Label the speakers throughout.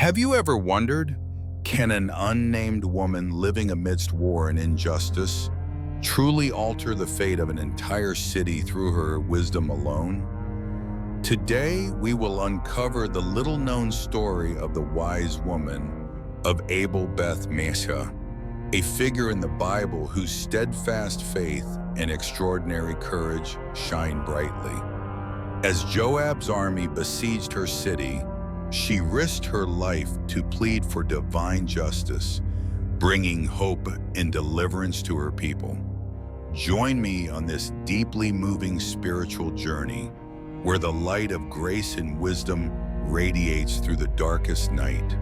Speaker 1: Have you ever wondered, can an unnamed woman living amidst war and injustice truly alter the fate of an entire city through her wisdom alone? Today, we will uncover the little-known story of the wise woman of Abel, Beth, Maacah, a figure in the Bible whose steadfast faith and extraordinary courage shine brightly. As Joab's army besieged her city, she risked her life to plead for divine justice, bringing hope and deliverance to her people. Join me on this deeply moving spiritual journey where the light of grace and wisdom radiates through the darkest night.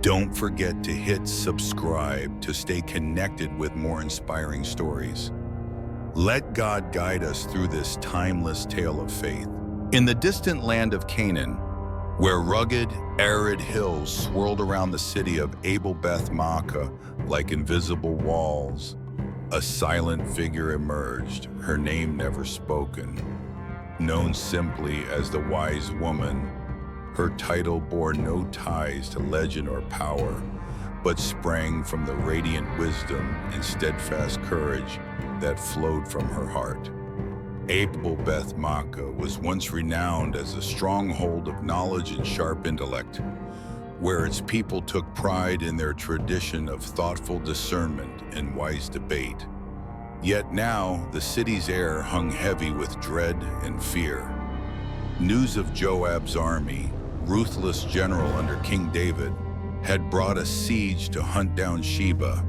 Speaker 1: Don't forget to hit subscribe to stay connected with more inspiring stories. Let God guide us through this timeless tale of faith. In the distant land of Canaan, where rugged, arid hills swirled around the city of Abel, Beth, Maacah like invisible walls, a silent figure emerged, her name never spoken. Known simply as the Wise Woman, her title bore no ties to legend or power, but sprang from the radiant wisdom and steadfast courage that flowed from her heart. Abel, Beth, Maacah was once renowned as a stronghold of knowledge and sharp intellect, where its people took pride in their tradition of thoughtful discernment and wise debate. Yet now, the city's air hung heavy with dread and fear. News of Joab's army, ruthless general under King David, had brought a siege to hunt down Sheba,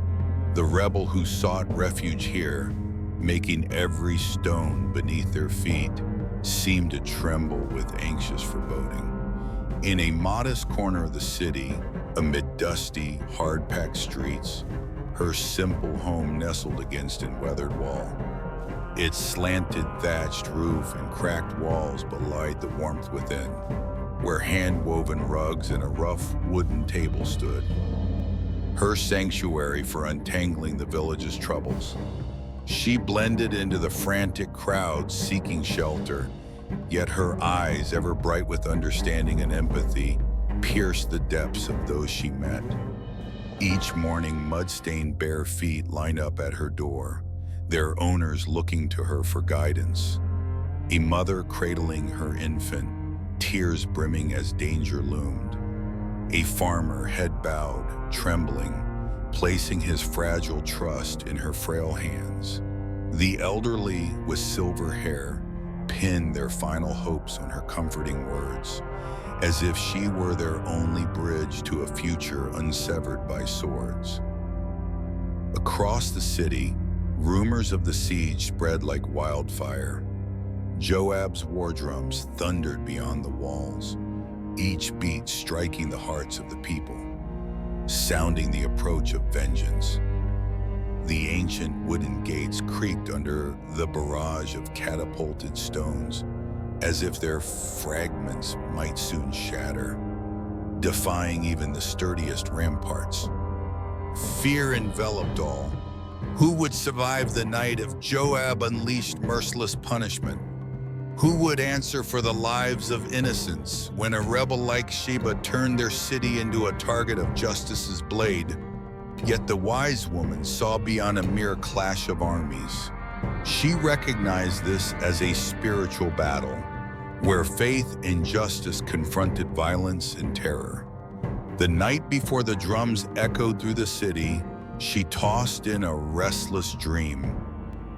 Speaker 1: the rebel who sought refuge here, making every stone beneath their feet seem to tremble with anxious foreboding. In a modest corner of the city, amid dusty, hard-packed streets, her simple home nestled against an weathered wall. Its slanted thatched roof and cracked walls belied the warmth within, where hand-woven rugs and a rough wooden table stood. Her sanctuary for untangling the village's troubles. She blended into the frantic crowd seeking shelter, yet her eyes, ever bright with understanding and empathy, pierced the depths of those she met. Each morning, mud-stained bare feet lined up at her door, their owners looking to her for guidance. A mother cradling her infant, tears brimming as danger loomed. A farmer, head bowed, trembling, placing his fragile trust in her frail hands. The elderly with silver hair pinned their final hopes on her comforting words, as if she were their only bridge to a future unsevered by swords. Across the city, rumors of the siege spread like wildfire. Joab's war drums thundered beyond the walls, each beat striking the hearts of the people, sounding the approach of vengeance. The ancient wooden gates creaked under the barrage of catapulted stones, as if their fragments might soon shatter, defying even the sturdiest ramparts. Fear enveloped all. Who would survive the night if Joab unleashed merciless punishment? Who would answer for the lives of innocents when a rebel like Sheba turned their city into a target of justice's blade? Yet the wise woman saw beyond a mere clash of armies. She recognized this as a spiritual battle, where faith and justice confronted violence and terror. The night before the drums echoed through the city, she tossed in a restless dream.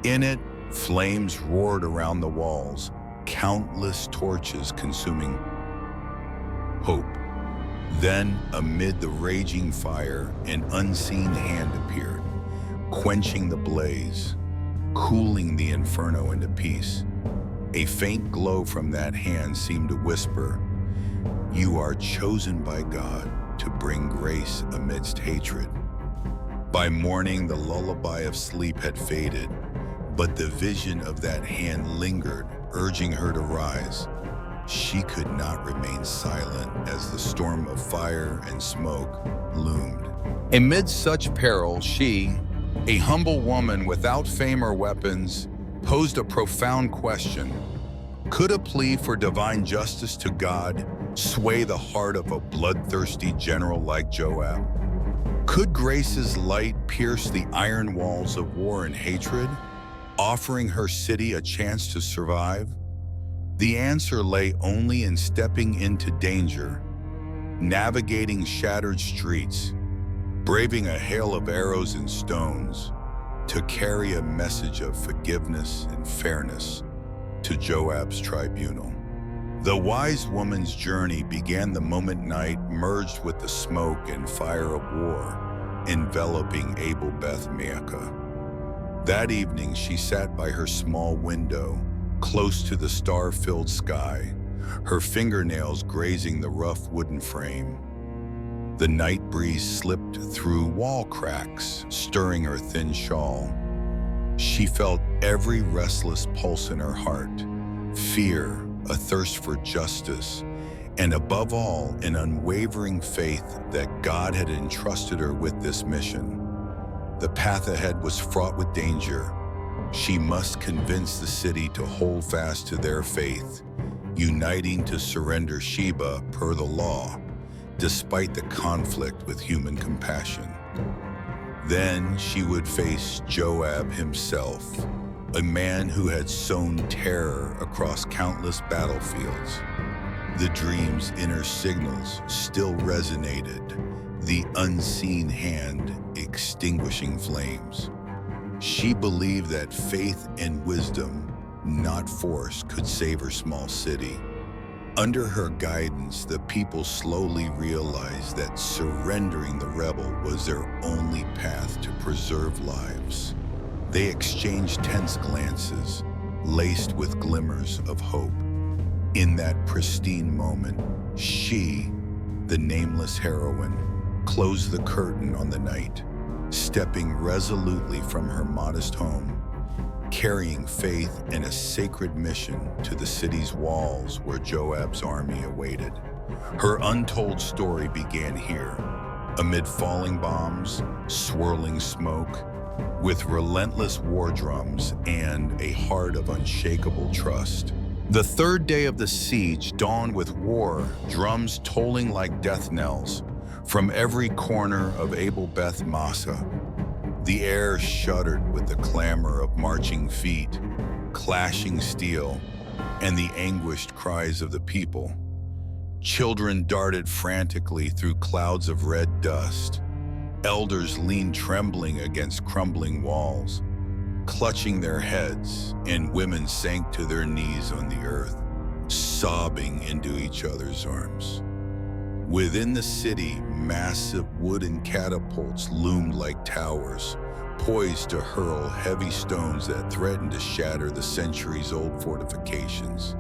Speaker 1: In it, flames roared around the walls, countless torches consuming hope. Then, amid the raging fire, an unseen hand appeared, quenching the blaze, cooling the inferno into peace. A faint glow from that hand seemed to whisper, "You are chosen by God to bring grace amidst hatred." By morning, the lullaby of sleep had faded, but the vision of that hand lingered, urging her to rise. She could not remain silent as the storm of fire and smoke loomed. Amid such peril, she, a humble woman without fame or weapons, posed a profound question. Could a plea for divine justice to God sway the heart of a bloodthirsty general like Joab? Could Grace's light pierce the iron walls of war and hatred, offering her city a chance to survive? The answer lay only in stepping into danger, navigating shattered streets, braving a hail of arrows and stones, to carry a message of forgiveness and fairness to Joab's tribunal. The wise woman's journey began the moment night merged with the smoke and fire of war, enveloping Abel Beth Maacah. That evening, she sat by her small window, close to the star-filled sky, her fingernails grazing the rough wooden frame. The night breeze slipped through wall cracks, stirring her thin shawl. She felt every restless pulse in her heart, fear, a thirst for justice, and above all, an unwavering faith that God had entrusted her with this mission. The path ahead was fraught with danger. She must convince the city to hold fast to their faith, uniting to surrender Sheba per the law, despite the conflict with human compassion. Then she would face Joab himself, a man who had sown terror across countless battlefields. The dream's inner signals still resonated, the unseen hand extinguishing flames. She believed that faith and wisdom, not force, could save her small city. Under her guidance, the people slowly realized that surrendering the rebel was their only path to preserve lives. They exchanged tense glances, laced with glimmers of hope. In that pristine moment, she, the nameless heroine, closed the curtain on the night, stepping resolutely from her modest home, carrying faith and a sacred mission to the city's walls where Joab's army awaited. Her untold story began here, amid falling bombs, swirling smoke, with relentless war drums and a heart of unshakable trust. The third day of the siege dawned with war, drums tolling like death knells from every corner of Abel Beth Maacah. The air shuddered with the clamor of marching feet, clashing steel, and the anguished cries of the people. Children darted frantically through clouds of red dust. Elders leaned trembling against crumbling walls, clutching their heads, and women sank to their knees on the earth, sobbing into each other's arms. Within the city, massive wooden catapults loomed like towers, poised to hurl heavy stones that threatened to shatter the centuries-old fortifications.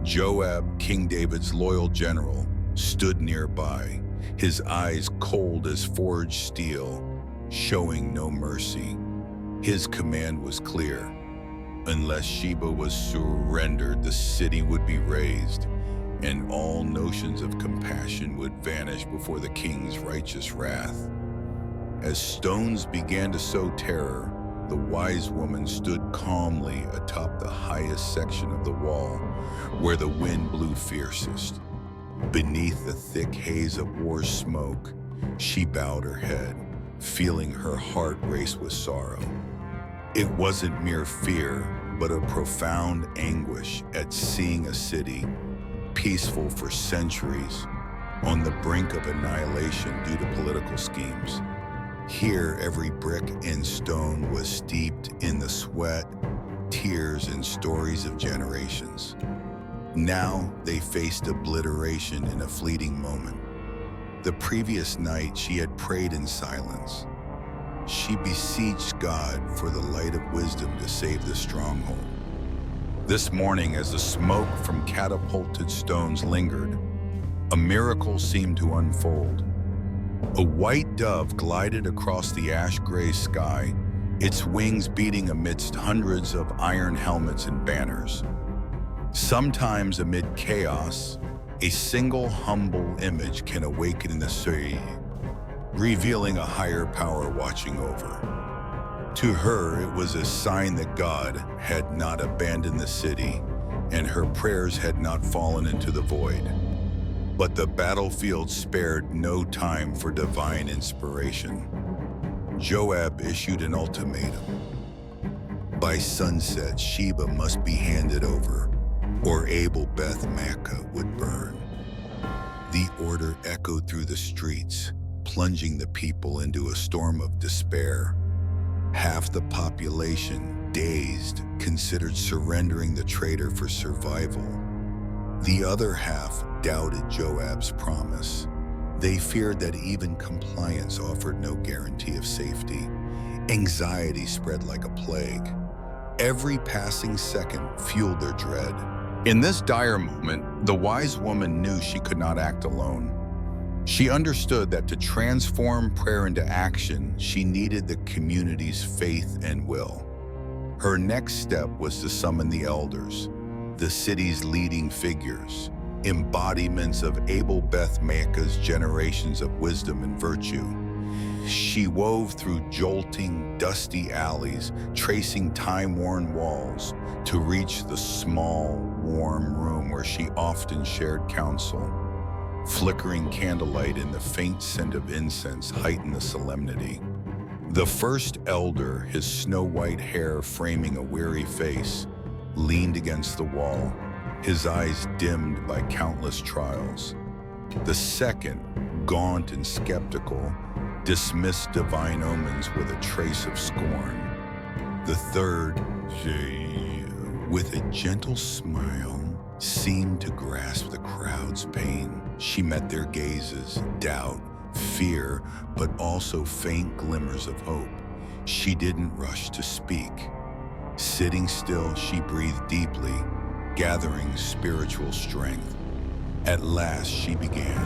Speaker 1: Joab, King David's loyal general, stood nearby, his eyes cold as forged steel, showing no mercy. His command was clear. Unless Sheba was surrendered, the city would be razed, and all notions of compassion would vanish before the king's righteous wrath. As stones began to sow terror, the wise woman stood calmly atop the highest section of the wall, where the wind blew fiercest. Beneath the thick haze of war's smoke, she bowed her head, feeling her heart race with sorrow. It wasn't mere fear, but a profound anguish at seeing a city, peaceful for centuries, on the brink of annihilation due to political schemes. Here, every brick and stone was steeped in the sweat, tears, and stories of generations. Now they faced obliteration in a fleeting moment. The previous night, she had prayed in silence. She beseeched God for the light of wisdom to save the stronghold. This morning, as the smoke from catapulted stones lingered, a miracle seemed to unfold. A white dove glided across the ash-gray sky, its wings beating amidst hundreds of iron helmets and banners. Sometimes amid chaos, a single humble image can awaken in the city, revealing a higher power watching over. To her, it was a sign that God had not abandoned the city, and her prayers had not fallen into the void. But the battlefield spared no time for divine inspiration. Joab issued an ultimatum. By sunset, Sheba must be handed over, or Abel, Beth, Maacah would burn. The order echoed through the streets, plunging the people into a storm of despair. Half the population, dazed, considered surrendering the traitor for survival. The other half doubted Joab's promise. They feared that even compliance offered no guarantee of safety. Anxiety spread like a plague. Every passing second fueled their dread. In this dire moment, the wise woman knew she could not act alone. She understood that to transform prayer into action, she needed the community's faith and will. Her next step was to summon the elders, the city's leading figures, embodiments of Abel, Beth, Maacah's generations of wisdom and virtue. She wove through jolting, dusty alleys, tracing time-worn walls, to reach the small, warm room where she often shared counsel. Flickering candlelight and the faint scent of incense heightened the solemnity. The first elder, his snow-white hair framing a weary face, leaned against the wall, his eyes dimmed by countless trials. The second, gaunt and skeptical, dismissed divine omens with a trace of scorn. The third, with a gentle smile, seemed to grasp the crowd's pain. She met their gazes, doubt, fear, but also faint glimmers of hope. She didn't rush to speak. Sitting still, she breathed deeply, gathering spiritual strength. At last, she began,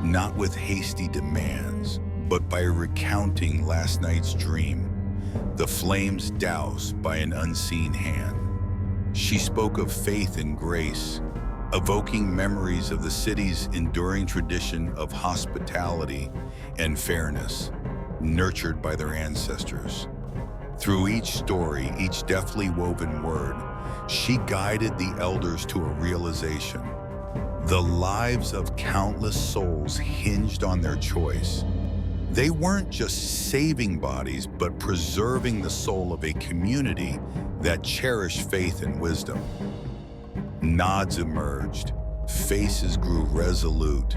Speaker 1: not with hasty demands, but by recounting last night's dream, the flames doused by an unseen hand. She spoke of faith and grace, evoking memories of the city's enduring tradition of hospitality and fairness, nurtured by their ancestors. Through each story, each deftly woven word, she guided the elders to a realization. The lives of countless souls hinged on their choice. They weren't just saving bodies, but preserving the soul of a community that cherished faith and wisdom. Nods emerged, faces grew resolute,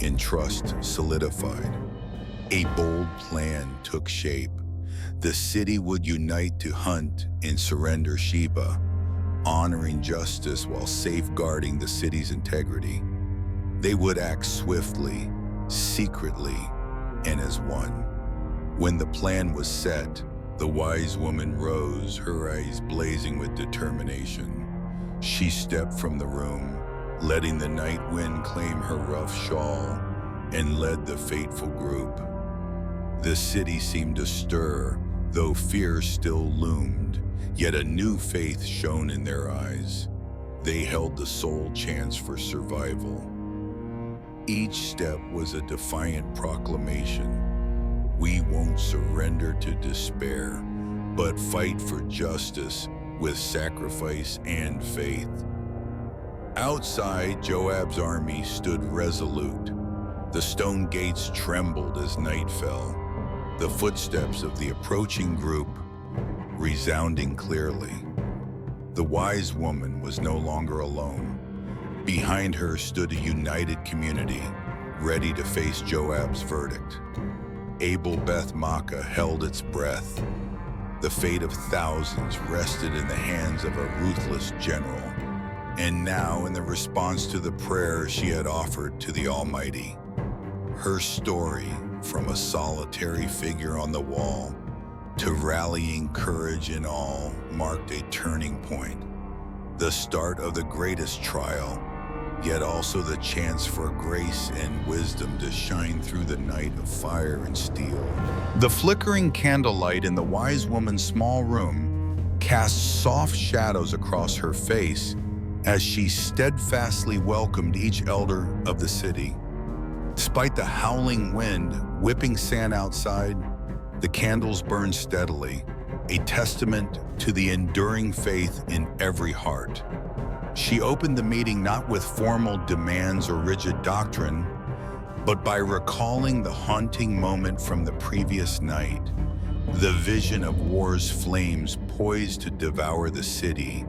Speaker 1: and trust solidified. A bold plan took shape. The city would unite to hunt and surrender Sheba, honoring justice while safeguarding the city's integrity. They would act swiftly, secretly, and as one. When the plan was set, the wise woman rose, her eyes blazing with determination. She stepped from the room, letting the night wind claim her rough shawl, and led the fateful group. The city seemed to stir, though fear still loomed, yet a new faith shone in their eyes. They held the sole chance for survival. Each step was a defiant proclamation. We won't surrender to despair, but fight for justice with sacrifice and faith. Outside, Joab's army stood resolute. The stone gates trembled as night fell, the footsteps of the approaching group resounding clearly. The wise woman was no longer alone. Behind her stood a united community, ready to face Joab's verdict. Abel, Beth, Maacah held its breath. The fate of thousands rested in the hands of a ruthless general. And now, in the response to the prayer she had offered to the Almighty, her story, from a solitary figure on the wall to rallying courage in all, marked a turning point. The start of the greatest trial, yet also the chance for grace and wisdom to shine through the night of fire and steel. The flickering candlelight in the wise woman's small room cast soft shadows across her face as she steadfastly welcomed each elder of the city. Despite the howling wind whipping sand outside, the candles burned steadily, a testament to the enduring faith in every heart. She opened the meeting not with formal demands or rigid doctrine, but by recalling the haunting moment from the previous night, the vision of war's flames poised to devour the city,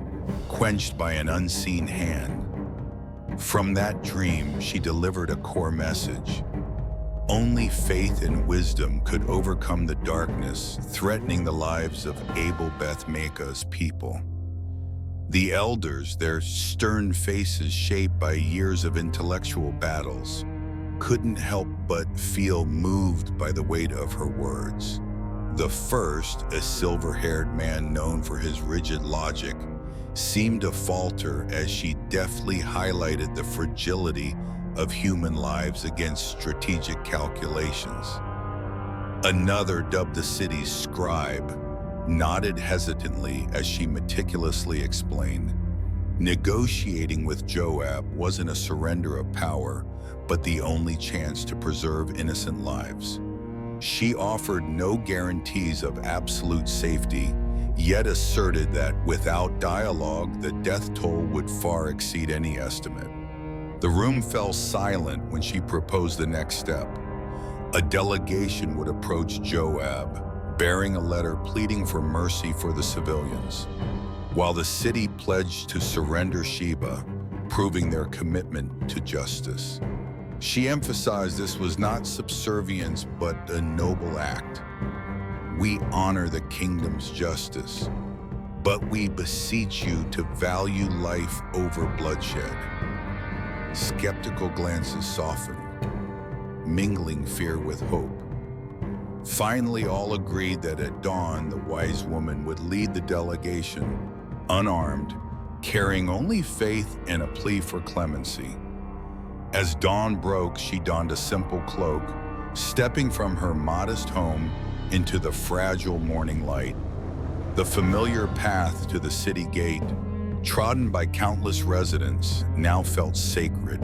Speaker 1: quenched by an unseen hand. From that dream, she delivered a core message. Only faith and wisdom could overcome the darkness threatening the lives of Abel, Beth, Maacah's people. The elders, their stern faces shaped by years of intellectual battles, couldn't help but feel moved by the weight of her words. The first, a silver-haired man known for his rigid logic, seemed to falter as she deftly highlighted the fragility of human lives against strategic calculations. Another, dubbed the city's scribe, nodded hesitantly as she meticulously explained. Negotiating with Joab wasn't a surrender of power, but the only chance to preserve innocent lives. She offered no guarantees of absolute safety, yet asserted that without dialogue, the death toll would far exceed any estimate. The room fell silent when she proposed the next step. A delegation would approach Joab, bearing a letter pleading for mercy for the civilians, while the city pledged to surrender Sheba, proving their commitment to justice. She emphasized this was not subservience, but a noble act. We honor the kingdom's justice, but we beseech you to value life over bloodshed. Skeptical glances softened, mingling fear with hope. Finally, all agreed that at dawn, the wise woman would lead the delegation, unarmed, carrying only faith and a plea for clemency. As dawn broke, she donned a simple cloak, stepping from her modest home into the fragile morning light. The familiar path to the city gate, trodden by countless residents, now felt sacred,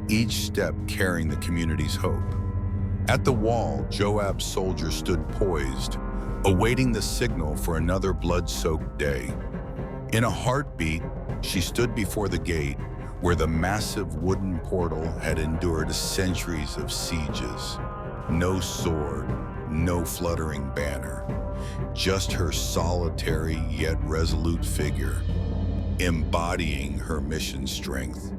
Speaker 1: each step carrying the community's hope. At the wall, Joab's soldiers stood poised, awaiting the signal for another blood-soaked day. In a heartbeat, she stood before the gate, where the massive wooden portal had endured centuries of sieges. No sword, no fluttering banner, just her solitary yet resolute figure, embodying her mission's strength.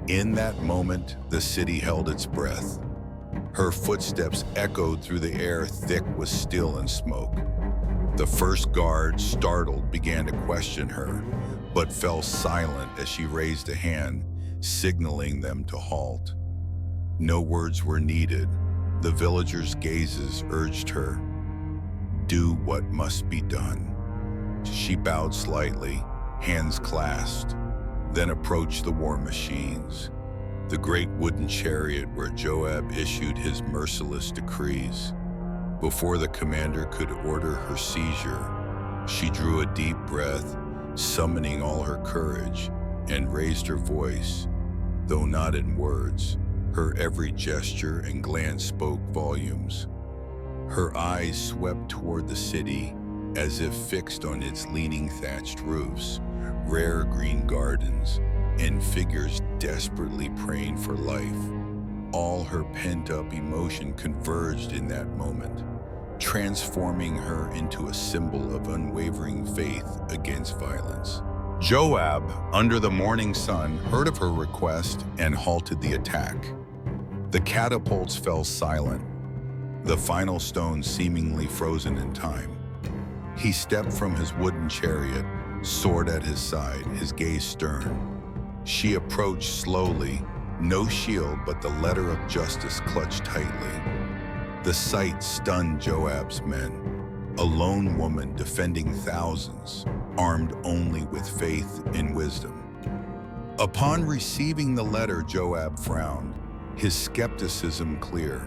Speaker 1: In that moment, the city held its breath. Her footsteps echoed through the air thick with steel and smoke. The first guard, startled, began to question her, but fell silent as she raised a hand, signaling them to halt. No words were needed. The villagers' gazes urged her, "Do what must be done." She bowed slightly, hands clasped, then approached the war machines, the great wooden chariot where Joab issued his merciless decrees. Before the commander could order her seizure, she drew a deep breath, summoning all her courage, and raised her voice, though not in words. Her every gesture and glance spoke volumes. Her eyes swept toward the city, as if fixed on its leaning thatched roofs, rare green gardens, and figures desperately praying for life. All her pent-up emotion converged in that moment, transforming her into a symbol of unwavering faith against violence. Joab, under the morning sun, heard of her request and halted the attack. The catapults fell silent, the final stone seemingly frozen in time. He stepped from his wooden chariot, sword at his side, his gaze stern. She approached slowly, no shield but the letter of justice clutched tightly. The sight stunned Joab's men. A lone woman defending thousands, armed only with faith and wisdom. Upon receiving the letter, Joab frowned, his skepticism clear.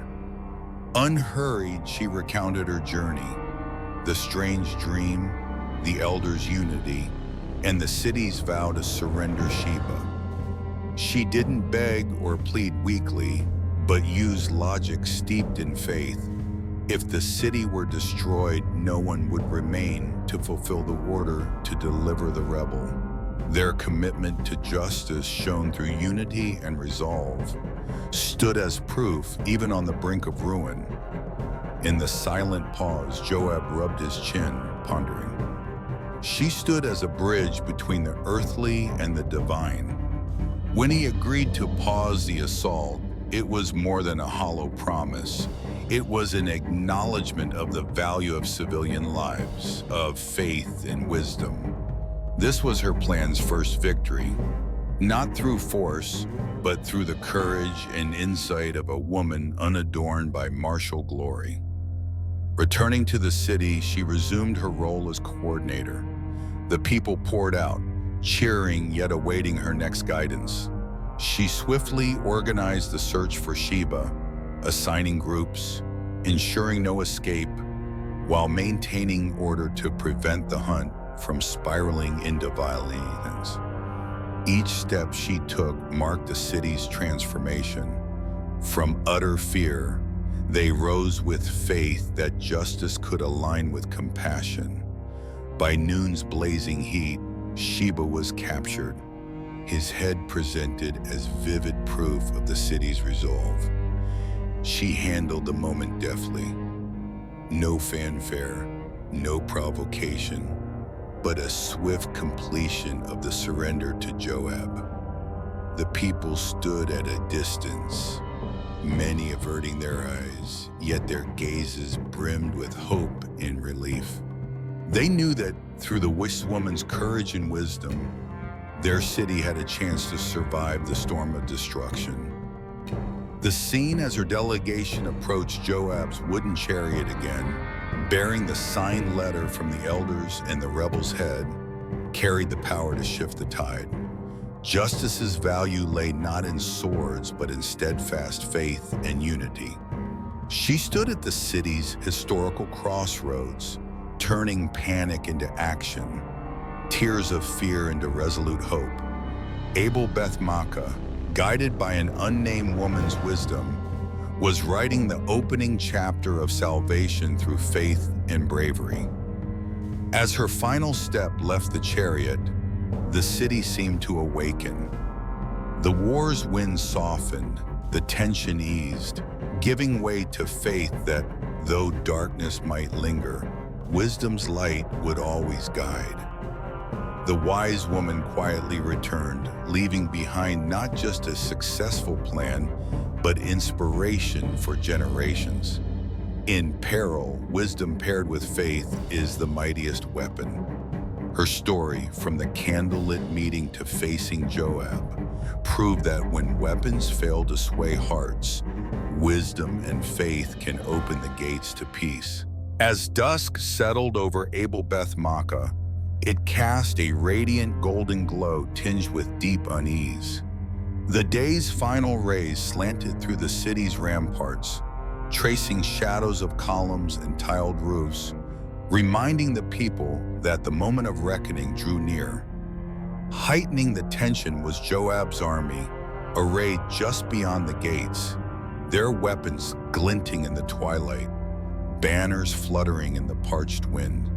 Speaker 1: Unhurried, she recounted her journey, the strange dream, the elders' unity, and the city's vow to surrender Sheba. She didn't beg or plead weakly, but used logic steeped in faith. If the city were destroyed, no one would remain to fulfill the order to deliver the rebel. Their commitment to justice, shown through unity and resolve, stood as proof even on the brink of ruin. In the silent pause, Joab rubbed his chin, pondering. She stood as a bridge between the earthly and the divine. When he agreed to pause the assault, it was more than a hollow promise. It was an acknowledgement of the value of civilian lives, of faith and wisdom. This was her plan's first victory, not through force, but through the courage and insight of a woman unadorned by martial glory. Returning to the city, she resumed her role as coordinator. The people poured out, cheering yet awaiting her next guidance. She swiftly organized the search for Sheba, assigning groups, ensuring no escape, while maintaining order to prevent the hunt from spiraling into violence. Each step she took marked the city's transformation. From utter fear, they rose with faith that justice could align with compassion. By noon's blazing heat, Sheba was captured, his head presented as vivid proof of the city's resolve. She handled the moment deftly. No fanfare, no provocation, but a swift completion of the surrender to Joab. The people stood at a distance, many averting their eyes, yet their gazes brimmed with hope and relief. They knew that through the witch woman's courage and wisdom, their city had a chance to survive the storm of destruction. The scene as her delegation approached Joab's wooden chariot again, bearing the signed letter from the elders and the rebel's head, carried the power to shift the tide. Justice's value lay not in swords, but in steadfast faith and unity. She stood at the city's historical crossroads, turning panic into action, tears of fear into resolute hope. Abel Beth Maacah, guided by an unnamed woman's wisdom, was writing the opening chapter of salvation through faith and bravery. As her final step left the chariot, the city seemed to awaken. The war's wind softened, the tension eased, giving way to faith that, though darkness might linger, wisdom's light would always guide. The wise woman quietly returned, leaving behind not just a successful plan, but inspiration for generations. In peril, wisdom paired with faith is the mightiest weapon. Her story, from the candlelit meeting to facing Joab, proved that when weapons fail to sway hearts, wisdom and faith can open the gates to peace. As dusk settled over Abel Beth Maacah, it cast a radiant golden glow tinged with deep unease. The day's final rays slanted through the city's ramparts, tracing shadows of columns and tiled roofs, reminding the people that the moment of reckoning drew near. Heightening the tension was Joab's army, arrayed just beyond the gates, their weapons glinting in the twilight, banners fluttering in the parched wind.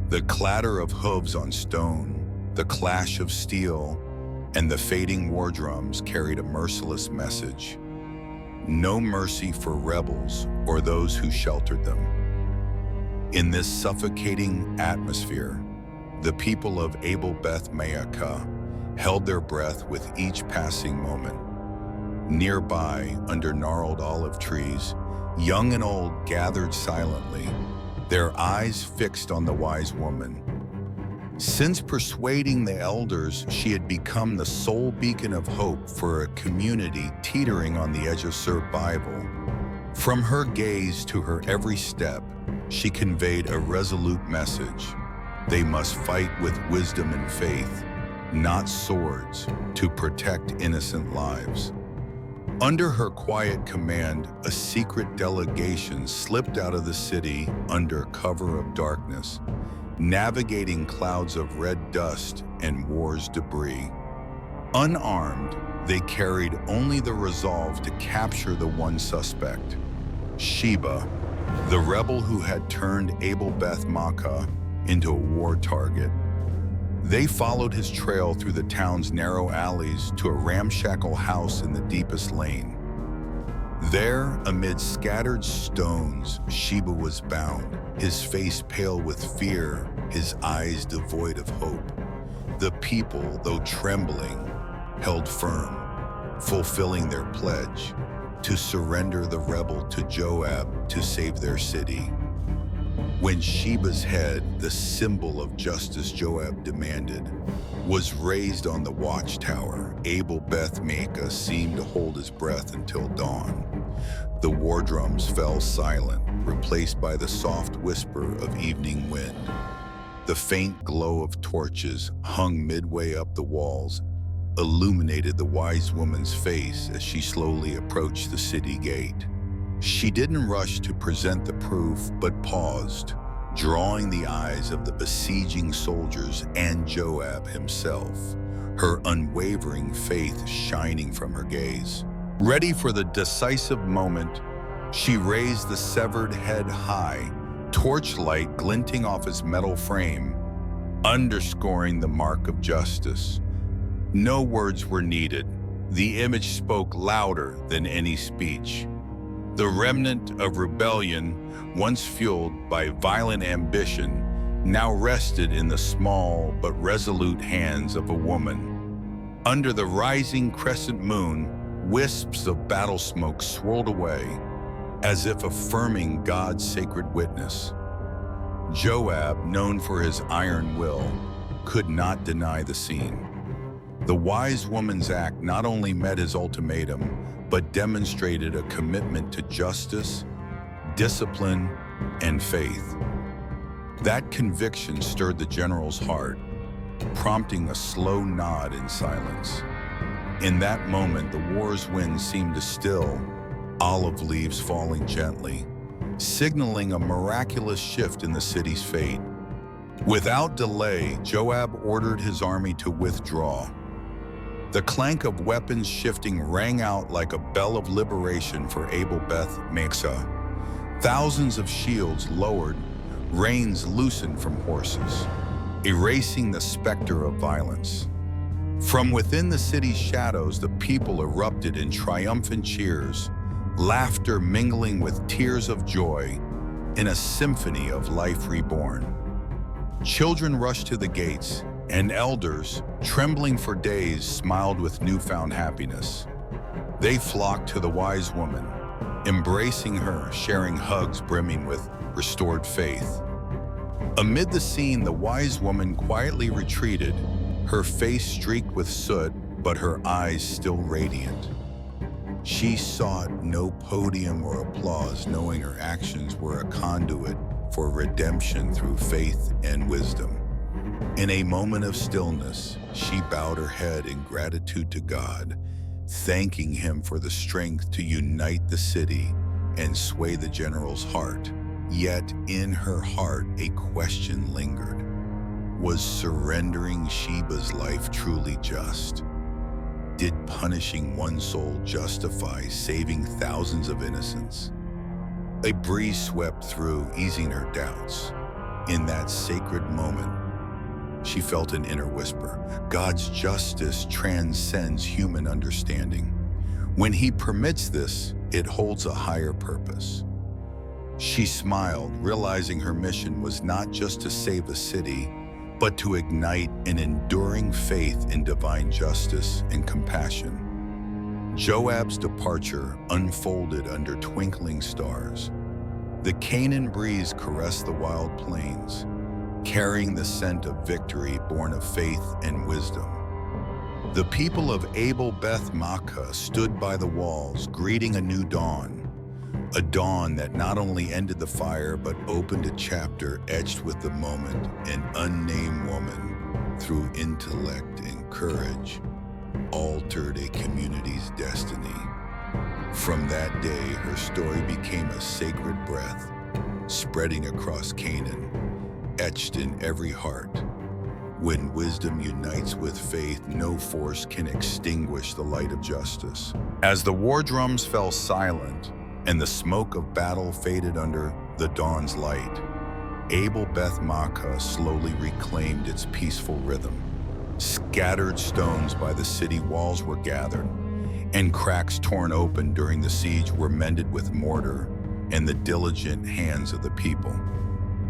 Speaker 1: The clatter of hooves on stone, the clash of steel, and the fading war drums carried a merciless message. No mercy for rebels or those who sheltered them. In this suffocating atmosphere, the people of Abel Beth Maacah held their breath with each passing moment. Nearby, under gnarled olive trees, young and old gathered silently, their eyes fixed on the wise woman. Since persuading the elders, she had become the sole beacon of hope for a community teetering on the edge of survival. From her gaze to her every step, she conveyed a resolute message. They must fight with wisdom and faith, not swords, to protect innocent lives. Under her quiet command, a secret delegation slipped out of the city under cover of darkness, navigating clouds of red dust and war's debris. Unarmed, they carried only the resolve to capture the one suspect, Sheba, the rebel who had turned Abel Beth Maacah into a war target. They followed his trail through the town's narrow alleys to a ramshackle house in the deepest lane. There, amid scattered stones, Sheba was bound, his face pale with fear, his eyes devoid of hope. The people, though trembling, held firm, fulfilling their pledge to surrender the rebel to Joab to save their city. When Sheba's head, the symbol of justice Joab demanded, was raised on the watchtower, Abel, Beth, Maacah seemed to hold his breath until dawn. The war drums fell silent, replaced by the soft whisper of evening wind. The faint glow of torches hung midway up the walls, illuminated the wise woman's face as she slowly approached the city gate. She didn't rush to present the proof, but paused, drawing the eyes of the besieging soldiers and Joab himself, her unwavering faith shining from her gaze. Ready for the decisive moment, she raised the severed head high, torchlight glinting off its metal frame, underscoring the mark of justice. No words were needed. The image spoke louder than any speech. The remnant of rebellion, once fueled by violent ambition, now rested in the small but resolute hands of a woman. Under the rising crescent moon, wisps of battle smoke swirled away, as if affirming God's sacred witness. Joab, known for his iron will, could not deny the scene. The wise woman's act not only met his ultimatum, but demonstrated a commitment to justice, discipline, and faith. That conviction stirred the general's heart, prompting a slow nod in silence. In that moment, the war's wind seemed to still, olive leaves falling gently, signaling a miraculous shift in the city's fate. Without delay, Joab ordered his army to withdraw. The clank of weapons shifting rang out like a bell of liberation for Abel, Beth, Maacah. Thousands of shields lowered, reins loosened from horses, erasing the specter of violence. From within the city's shadows, the people erupted in triumphant cheers, laughter mingling with tears of joy in a symphony of life reborn. Children rushed to the gates, and elders, trembling for days, smiled with newfound happiness. They flocked to the wise woman, embracing her, sharing hugs brimming with restored faith. Amid the scene, the wise woman quietly retreated, her face streaked with soot, but her eyes still radiant. She sought no podium or applause, knowing her actions were a conduit for redemption through faith and wisdom. In a moment of stillness, she bowed her head in gratitude to God, thanking him for the strength to unite the city and sway the general's heart. Yet in her heart, a question lingered. Was surrendering Sheba's life truly just? Did punishing one soul justify saving thousands of innocents? A breeze swept through, easing her doubts. In that sacred moment, she felt an inner whisper. God's justice transcends human understanding. When he permits this, it holds a higher purpose. She smiled, realizing her mission was not just to save a city, but to ignite an enduring faith in divine justice and compassion. Joab's departure unfolded under twinkling stars. The Canaan breeze caressed the wild plains, carrying the scent of victory born of faith and wisdom. The people of Abel, Beth, Maacah stood by the walls, greeting a new dawn. A dawn that not only ended the fire, but opened a chapter etched with the moment. An unnamed woman, through intellect and courage, altered a community's destiny. From that day, her story became a sacred breath, spreading across Canaan, etched in every heart. When wisdom unites with faith, no force can extinguish the light of justice. As the war drums fell silent and the smoke of battle faded under the dawn's light, Abel Beth Maacah slowly reclaimed its peaceful rhythm. Scattered stones by the city walls were gathered, and cracks torn open during the siege were mended with mortar and the diligent hands of the people.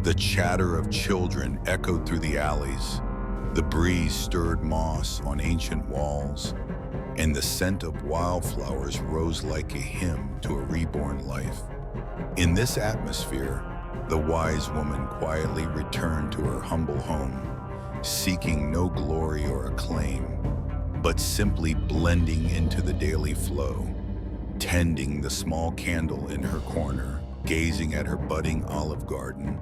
Speaker 1: The chatter of children echoed through the alleys. The breeze stirred moss on ancient walls, and the scent of wildflowers rose like a hymn to a reborn life. In this atmosphere, the wise woman quietly returned to her humble home, seeking no glory or acclaim, but simply blending into the daily flow, tending the small candle in her corner, gazing at her budding olive garden,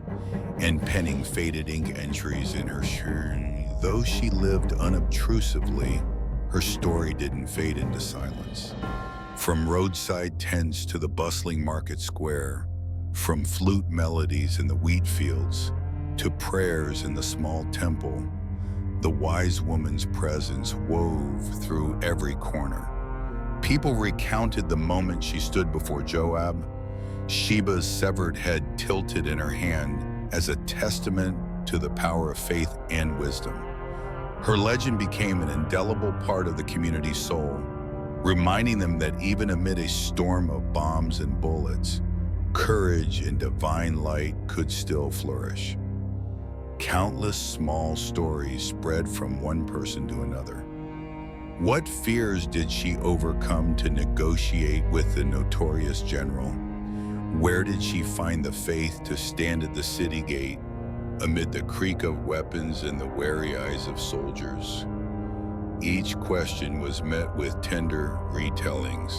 Speaker 1: and penning faded ink entries in her journal. Though she lived unobtrusively, her story didn't fade into silence. From roadside tents to the bustling market square, from flute melodies in the wheat fields to prayers in the small temple, the wise woman's presence wove through every corner. People recounted the moment she stood before Joab, Sheba's severed head tilted in her hand as a testament to the power of faith and wisdom. Her legend became an indelible part of the community's soul, reminding them that even amid a storm of bombs and bullets, courage and divine light could still flourish. Countless small stories spread from one person to another. What fears did she overcome to negotiate with the notorious general? Where did she find the faith to stand at the city gate amid the creak of weapons and the wary eyes of soldiers? Each question was met with tender retellings.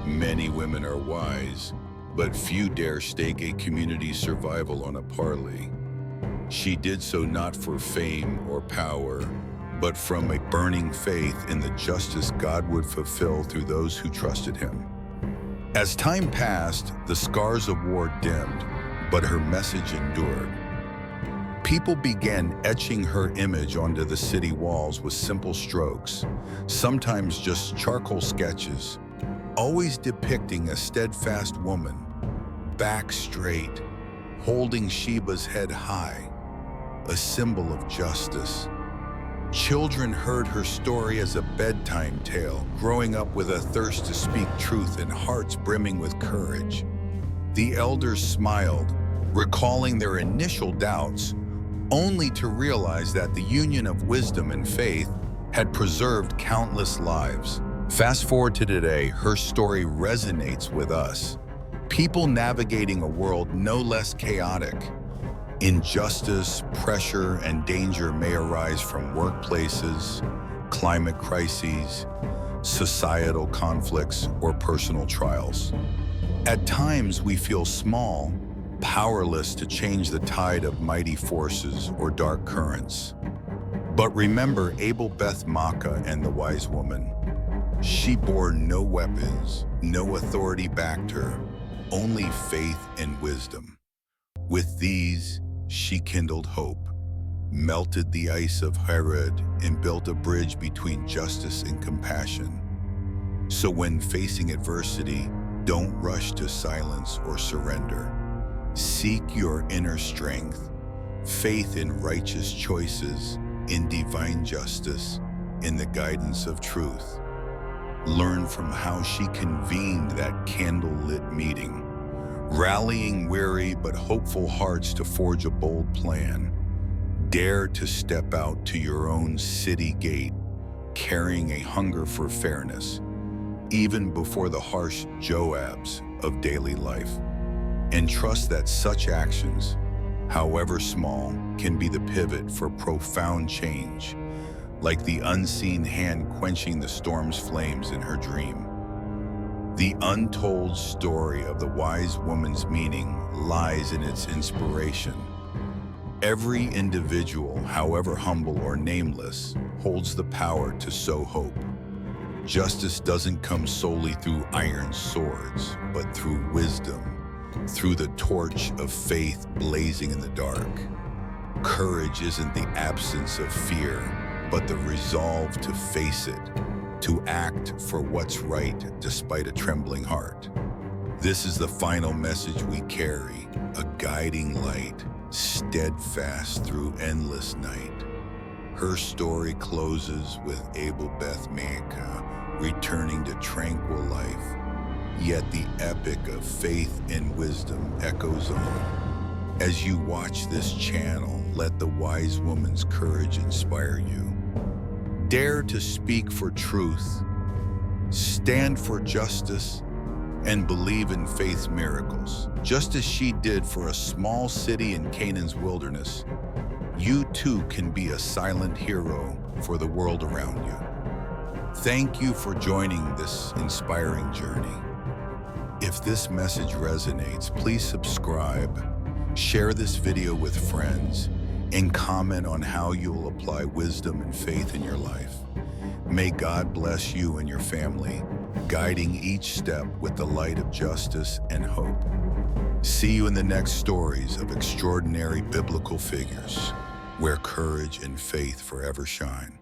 Speaker 1: Many women are wise, but few dare stake a community's survival on a parley. She did so not for fame or power, but from a burning faith in the justice God would fulfill through those who trusted him. As time passed, the scars of war dimmed, but her message endured. People began etching her image onto the city walls with simple strokes, sometimes just charcoal sketches, always depicting a steadfast woman, back straight, holding Sheba's head high, a symbol of justice. Children heard her story as a bedtime tale, growing up with a thirst to speak truth and hearts brimming with courage. The elders smiled, recalling their initial doubts, only to realize that the union of wisdom and faith had preserved countless lives. Fast forward to today, her story resonates with us, people navigating a world no less chaotic. Injustice, pressure, and danger may arise from workplaces, climate crises, societal conflicts, or personal trials. At times, we feel small, powerless to change the tide of mighty forces or dark currents. But remember Abel Beth Maacah and the wise woman. She bore no weapons, no authority backed her, only faith and wisdom. With these, she kindled hope, melted the ice of Herod, and built a bridge between justice and compassion. So when facing adversity, don't rush to silence or surrender. Seek your inner strength, faith in righteous choices, in divine justice, in the guidance of truth. Learn from how she convened that candle-lit meeting, rallying weary but hopeful hearts to forge a bold plan. Dare to step out to your own city gate, carrying a hunger for fairness, even before the harsh Joabs of daily life. And trust that such actions, however small, can be the pivot for profound change, like the unseen hand quenching the storm's flames in her dream. The untold story of the wise woman's meaning lies in its inspiration. Every individual, however humble or nameless, holds the power to sow hope. Justice doesn't come solely through iron swords, but through wisdom, through the torch of faith blazing in the dark. Courage isn't the absence of fear, but the resolve to face it, to act for what's right despite a trembling heart. This is the final message we carry, a guiding light, steadfast through endless night. Her story closes with Abel, Beth, Maacah returning to tranquil life, yet the epic of faith and wisdom echoes on. As you watch this channel, let the wise woman's courage inspire you. Dare to speak for truth, stand for justice, and believe in faith's miracles. Just as she did for a small city in Canaan's wilderness, you too can be a silent hero for the world around you. Thank you for joining this inspiring journey. If this message resonates, please subscribe, share this video with friends, and comment on how you'll apply wisdom and faith in your life. May God bless you and your family, guiding each step with the light of justice and hope. See you in the next stories of extraordinary biblical figures, where courage and faith forever shine.